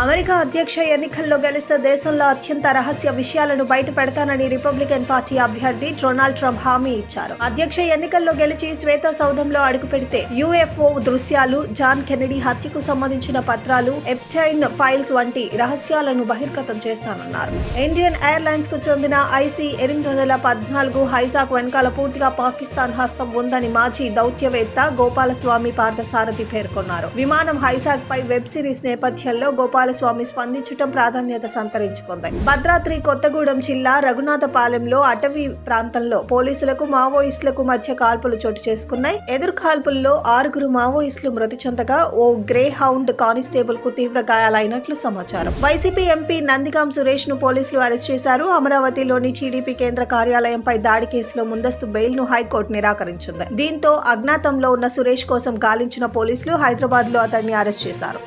America అధ్యక్ష ఎన్నికల్లో గెలిస్తే దేశంలో అత్యంత రహస్య విషయాలను బయట పెడతానని రిపబ్లికన్ పార్టీ అభ్యర్థి డొనాల్డ్ ట్రంప్ హామీ ఇచ్చారు. అధ్యక్ష ఎన్నికల్లో గెలిచి శ్వేత సౌధంలో అడుగుపెడితే యుఎఫ్ఓ దృశ్యాలు, జాన్ కెనెడీ హత్యకు సంబంధించిన పత్రాలు, ఎప్స్టైన్ ఫైల్స్ వంటి రహస్యాలను బహిర్గతం చేస్తానన్నారు. ఇండియన్ ఎయిర్లైన్స్ కు చెందిన IC 814 హైజాక్ వెనకాల పూర్తిగా పాకిస్తాన్ హస్తం ఉందని మాజీ దౌత్యవేత్త గోపాలస్వామి పార్థసారథి పేర్కొన్నారు. విమానం హైజాక్ పై వెబ్ సిరీస్ నేపథ్యంలో గోపాలస్వామి స్పందించడం ప్రాధాన్యత సంతరించుకుంది. భద్రాద్రి కొత్తగూడెం జిల్లా రఘునాథపాలెంలో అటవీ ప్రాంతంలో పోలీసులకు మావోయిస్టులకు మధ్య కాల్పులు చోటు చేసుకున్నాయి. ఎదురు కాల్పుల్లో 6 మావోయిస్టులు మృతి చెందగా ఓ గ్రే హౌండ్ కానిస్టేబుల్ కు తీవ్ర గాయాలైనట్లు సమాచారం. వైసీపీ ఎంపీ నందిగాం సురేష్ ను పోలీసులు అరెస్ట్ చేశారు. అమరావతిలోని టీడీపీ కేంద్ర కార్యాలయంపై దాడి కేసులో ముందస్తు బెయిల్ ను హైకోర్టు నిరాకరించింది. దీంతో అజ్ఞాతంలో ఉన్న సురేష్ కోసం గాలించిన పోలీసులు హైదరాబాద్ లో అతడిని అరెస్ట్ చేశారు.